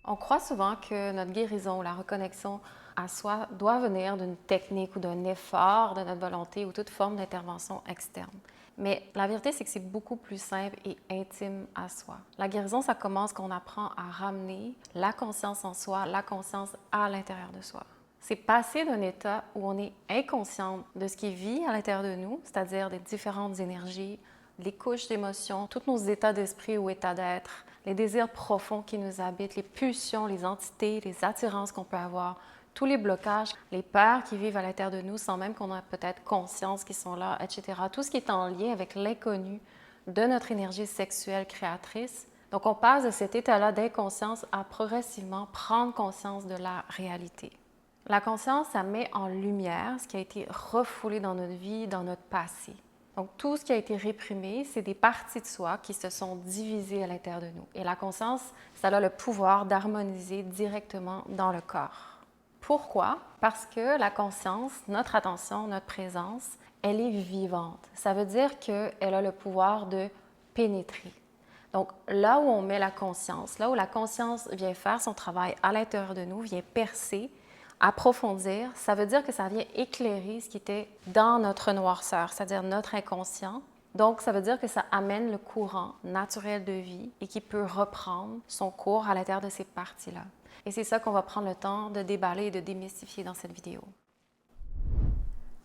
On croit souvent que notre guérison, la reconnexion à soi doit venir d'une technique ou d'un effort de notre volonté ou toute forme d'intervention externe. Mais la vérité, c'est que c'est beaucoup plus simple et intime à soi. La guérison, ça commence quand on apprend à ramener la conscience en soi, la conscience à l'intérieur de soi. C'est passer d'un état où on est inconscient de ce qui vit à l'intérieur de nous, c'est-à-dire des différentes énergies, les couches d'émotions, tous nos états d'esprit ou états d'être, les désirs profonds qui nous habitent, les pulsions, les entités, les attirances qu'on peut avoir, tous les blocages, les peurs qui vivent à l'intérieur de nous sans même qu'on ait peut-être conscience qu'ils sont là, etc. Tout ce qui est en lien avec l'inconnu de notre énergie sexuelle créatrice. Donc, on passe de cet état-là d'inconscience à progressivement prendre conscience de la réalité. La conscience, ça met en lumière ce qui a été refoulé dans notre vie, dans notre passé. Donc, tout ce qui a été réprimé, c'est des parties de soi qui se sont divisées à l'intérieur de nous. Et la conscience, ça a le pouvoir d'harmoniser directement dans le corps. Pourquoi? Parce que la conscience, notre attention, notre présence, elle est vivante. Ça veut dire qu'elle a le pouvoir de pénétrer. Donc, là où on met la conscience, là où la conscience vient faire son travail à l'intérieur de nous, vient percer, approfondir, ça veut dire que ça vient éclairer ce qui était dans notre noirceur, c'est-à-dire notre inconscient. Donc, ça veut dire que ça amène le courant naturel de vie et qui peut reprendre son cours à l'intérieur de ces parties-là. Et c'est ça qu'on va prendre le temps de déballer et de démystifier dans cette vidéo.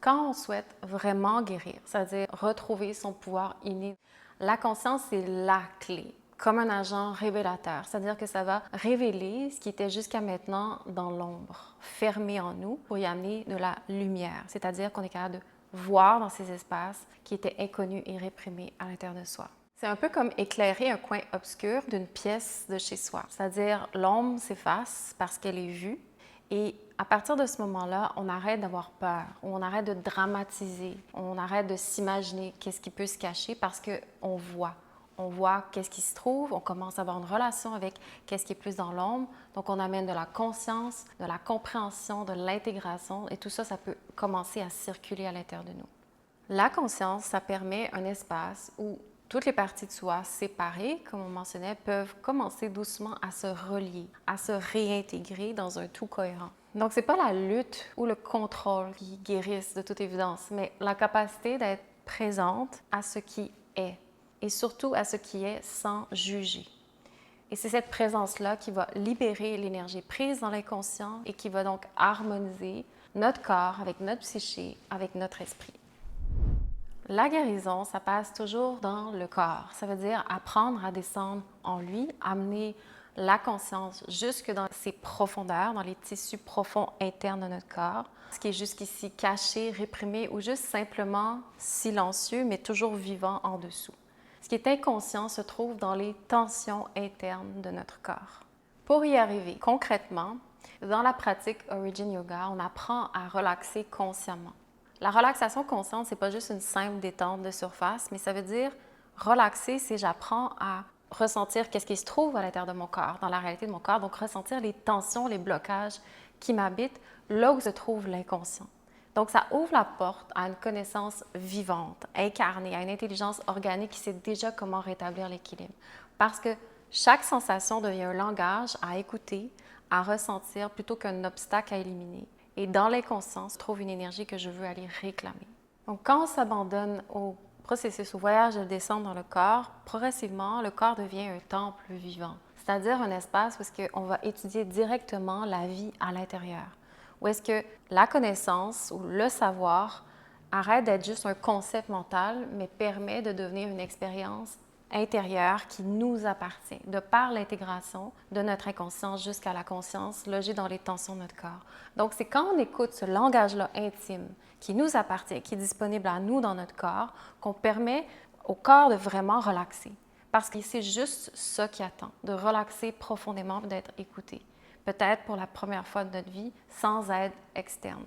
Quand on souhaite vraiment guérir, c'est-à-dire retrouver son pouvoir inné, la conscience, c'est la clé, comme un agent révélateur, c'est-à-dire que ça va révéler ce qui était jusqu'à maintenant dans l'ombre, fermé en nous, pour y amener de la lumière, c'est-à-dire qu'on est capable de voir dans ces espaces qui étaient inconnus et réprimés à l'intérieur de soi. C'est un peu comme éclairer un coin obscur d'une pièce de chez soi, c'est-à-dire l'ombre s'efface parce qu'elle est vue et à partir de ce moment-là, on arrête d'avoir peur, ou on arrête de dramatiser, on arrête de s'imaginer qu'est-ce qui peut se cacher parce qu'on voit. On voit qu'est-ce qui se trouve, on commence à avoir une relation avec qu'est-ce qui est plus dans l'ombre. Donc, on amène de la conscience, de la compréhension, de l'intégration et tout ça, ça peut commencer à circuler à l'intérieur de nous. La conscience, ça permet un espace où toutes les parties de soi séparées, comme on mentionnait, peuvent commencer doucement à se relier, à se réintégrer dans un tout cohérent. Donc, ce n'est pas la lutte ou le contrôle qui guérissent de toute évidence, mais la capacité d'être présente à ce qui est et surtout à ce qui est sans juger. Et c'est cette présence-là qui va libérer l'énergie prise dans l'inconscient et qui va donc harmoniser notre corps avec notre psyché, avec notre esprit. La guérison, ça passe toujours dans le corps. Ça veut dire apprendre à descendre en lui, amener la conscience jusque dans ses profondeurs, dans les tissus profonds internes de notre corps. Ce qui est jusqu'ici caché, réprimé ou juste simplement silencieux, mais toujours vivant en dessous. Ce qui est inconscient se trouve dans les tensions internes de notre corps. Pour y arriver concrètement, dans la pratique Origin Yoga, on apprend à relaxer consciemment. La relaxation consciente, ce n'est pas juste une simple détente de surface, mais ça veut dire relaxer, c'est j'apprends à ressentir qu'est-ce qui se trouve à l'intérieur de mon corps, dans la réalité de mon corps, donc ressentir les tensions, les blocages qui m'habitent là où se trouve l'inconscient. Donc, ça ouvre la porte à une connaissance vivante, incarnée, à une intelligence organique qui sait déjà comment rétablir l'équilibre. Parce que chaque sensation devient un langage à écouter, à ressentir, plutôt qu'un obstacle à éliminer. Et dans l'inconscient se trouve une énergie que je veux aller réclamer. Donc, quand on s'abandonne au processus, au voyage de descendre dans le corps, progressivement, le corps devient un temple vivant, c'est-à-dire un espace où on va étudier directement la vie à l'intérieur, où est-ce que la connaissance ou le savoir arrête d'être juste un concept mental, mais permet de devenir une expérience intérieure qui nous appartient, de par l'intégration de notre inconscient jusqu'à la conscience logée dans les tensions de notre corps. Donc, c'est quand on écoute ce langage-là intime qui nous appartient, qui est disponible à nous dans notre corps, qu'on permet au corps de vraiment relaxer. Parce que c'est juste ça qui attend, de relaxer profondément et d'être écouté. Peut-être pour la première fois de notre vie, sans aide externe.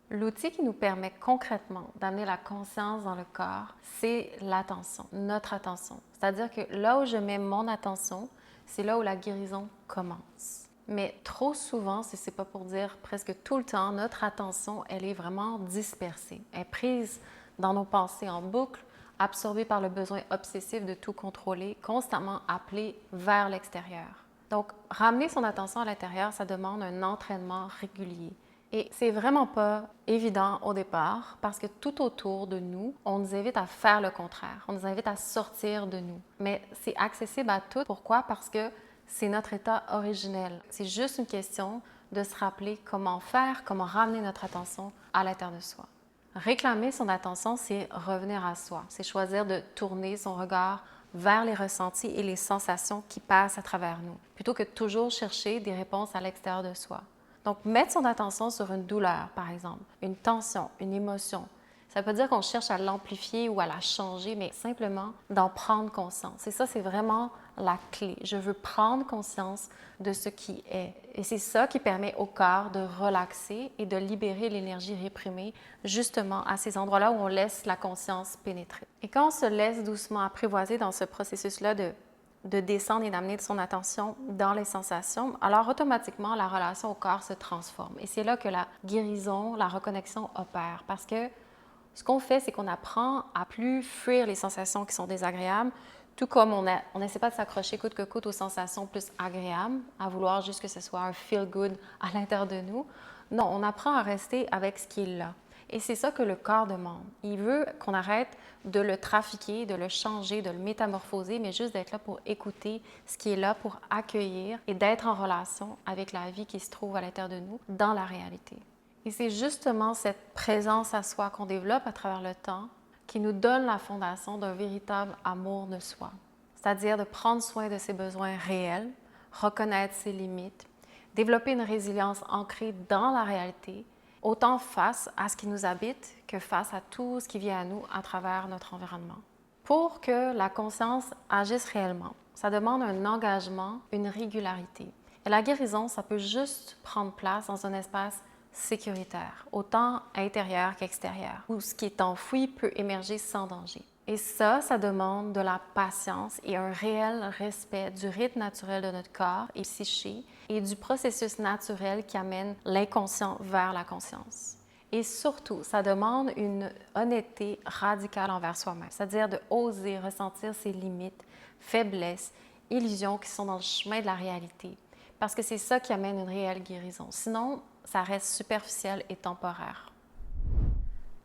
L'outil qui nous permet concrètement d'amener la conscience dans le corps, c'est l'attention, notre attention. C'est-à-dire que là où je mets mon attention, c'est là où la guérison commence. Mais trop souvent, si ce n'est pas pour dire presque tout le temps, notre attention, elle est vraiment dispersée. Elle est prise dans nos pensées en boucle, absorbée par le besoin obsessif de tout contrôler, constamment appelée vers l'extérieur. Donc, ramener son attention à l'intérieur, ça demande un entraînement régulier. Et c'est vraiment pas évident au départ parce que tout autour de nous, on nous invite à faire le contraire. On nous invite à sortir de nous. Mais c'est accessible à tous. Pourquoi? Parce que c'est notre état originel. C'est juste une question de se rappeler comment faire, comment ramener notre attention à l'intérieur de soi. Réclamer son attention, c'est revenir à soi. C'est choisir de tourner son regard vers les ressentis et les sensations qui passent à travers nous, plutôt que de toujours chercher des réponses à l'extérieur de soi. Donc, mettre son attention sur une douleur, par exemple, une tension, une émotion, ça ne veut pas dire qu'on cherche à l'amplifier ou à la changer, mais simplement d'en prendre conscience. Et ça, c'est vraiment la clé. Je veux prendre conscience de ce qui est. Et c'est ça qui permet au corps de relaxer et de libérer l'énergie réprimée, justement à ces endroits-là où on laisse la conscience pénétrer. Et quand on se laisse doucement apprivoiser dans ce processus-là de descendre et d'amener son attention dans les sensations, alors automatiquement, la relation au corps se transforme. Et c'est là que la guérison, la reconnexion opère. Parce que ce qu'on fait, c'est qu'on apprend à plus fuir les sensations qui sont désagréables, tout comme on n'essaie pas de s'accrocher coûte que coûte aux sensations plus agréables, à vouloir juste que ce soit un feel-good à l'intérieur de nous. Non, on apprend à rester avec ce qui est là. Et c'est ça que le corps demande. Il veut qu'on arrête de le trafiquer, de le changer, de le métamorphoser, mais juste d'être là pour écouter ce qui est là, pour accueillir et d'être en relation avec la vie qui se trouve à l'intérieur de nous, dans la réalité. Et c'est justement cette présence à soi qu'on développe à travers le temps qui nous donne la fondation d'un véritable amour de soi. C'est-à-dire de prendre soin de ses besoins réels, reconnaître ses limites, développer une résilience ancrée dans la réalité, autant face à ce qui nous habite que face à tout ce qui vient à nous à travers notre environnement. Pour que la conscience agisse réellement, ça demande un engagement, une régularité. Et la guérison, ça peut juste prendre place dans un espace sécuritaire, autant intérieur qu'extérieur, où ce qui est enfoui peut émerger sans danger. Et ça demande de la patience et un réel respect du rythme naturel de notre corps et psyché et du processus naturel qui amène l'inconscient vers la conscience. Et surtout, ça demande une honnêteté radicale envers soi-même, c'est-à-dire de oser ressentir ses limites, faiblesses, illusions qui sont dans le chemin de la réalité, parce que c'est ça qui amène une réelle guérison. Sinon, ça reste superficiel et temporaire.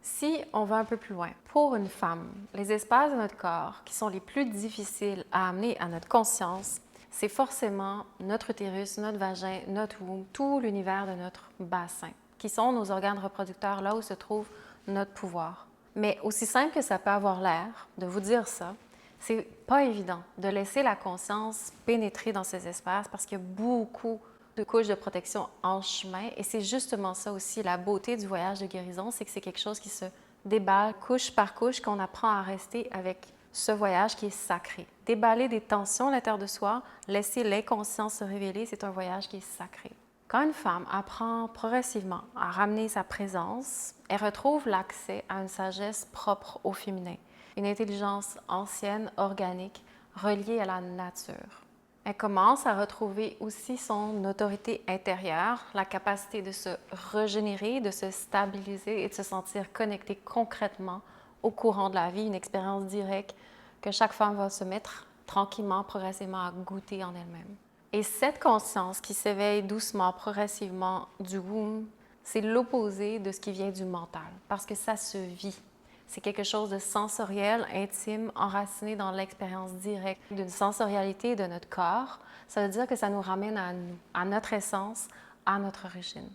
Si on va un peu plus loin, pour une femme, les espaces de notre corps qui sont les plus difficiles à amener à notre conscience, c'est forcément notre utérus, notre vagin, notre womb, tout l'univers de notre bassin, qui sont nos organes reproducteurs, là où se trouve notre pouvoir. Mais aussi simple que ça peut avoir l'air de vous dire ça, c'est pas évident de laisser la conscience pénétrer dans ces espaces parce qu'il y a beaucoup de couches de protection en chemin. Et c'est justement ça aussi, la beauté du voyage de guérison, c'est que c'est quelque chose qui se déballe couche par couche, qu'on apprend à rester avec ce voyage qui est sacré. Déballer des tensions à l'intérieur de soi, laisser l'inconscient se révéler, c'est un voyage qui est sacré. Quand une femme apprend progressivement à ramener sa présence, elle retrouve l'accès à une sagesse propre au féminin, une intelligence ancienne, organique, reliée à la nature. Elle commence à retrouver aussi son autorité intérieure, la capacité de se régénérer, de se stabiliser et de se sentir connectée concrètement au courant de la vie, une expérience directe que chaque femme va se mettre tranquillement, progressivement à goûter en elle-même. Et cette conscience qui s'éveille doucement, progressivement du womb, c'est l'opposé de ce qui vient du mental, parce que ça se vit. C'est quelque chose de sensoriel, intime, enraciné dans l'expérience directe d'une sensorialité de notre corps. Ça veut dire que ça nous ramène à nous, à notre essence, à notre origine.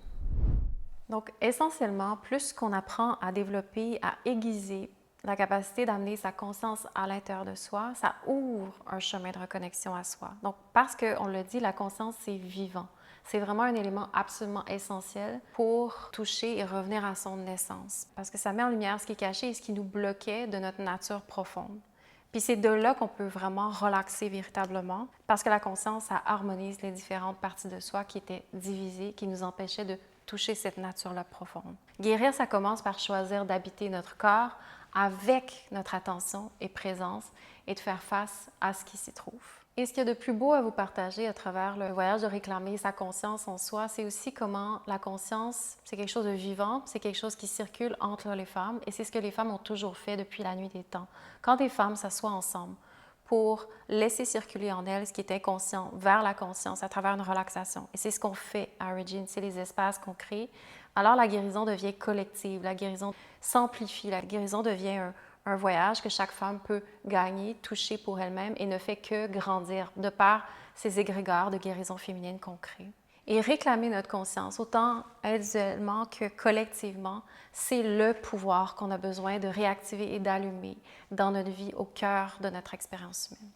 Donc, essentiellement, plus qu'on apprend à développer, à aiguiser la capacité d'amener sa conscience à l'intérieur de soi, ça ouvre un chemin de reconnexion à soi. Donc, parce qu'on le dit, la conscience, c'est vivant. C'est vraiment un élément absolument essentiel pour toucher et revenir à son essence. Parce que ça met en lumière ce qui est caché et ce qui nous bloquait de notre nature profonde. Puis c'est de là qu'on peut vraiment relaxer véritablement, parce que la conscience, ça harmonise les différentes parties de soi qui étaient divisées, qui nous empêchaient de toucher cette nature-là profonde. Guérir, ça commence par choisir d'habiter notre corps avec notre attention et présence et de faire face à ce qui s'y trouve. Et ce qu'il y a de plus beau à vous partager à travers le voyage de réclamer sa conscience en soi, c'est aussi comment la conscience, c'est quelque chose de vivant, c'est quelque chose qui circule entre les femmes et c'est ce que les femmes ont toujours fait depuis la nuit des temps. Quand des femmes s'assoient ensemble pour laisser circuler en elle ce qui est inconscient vers la conscience à travers une relaxation. Et c'est ce qu'on fait à Origin, c'est les espaces qu'on crée. Alors la guérison devient collective, la guérison s'amplifie, la guérison devient un voyage que chaque femme peut gagner, toucher pour elle-même et ne fait que grandir de par ces égrégores de guérison féminine qu'on crée. Et réclamer notre conscience, autant individuellement que collectivement, c'est le pouvoir qu'on a besoin de réactiver et d'allumer dans notre vie au cœur de notre expérience humaine.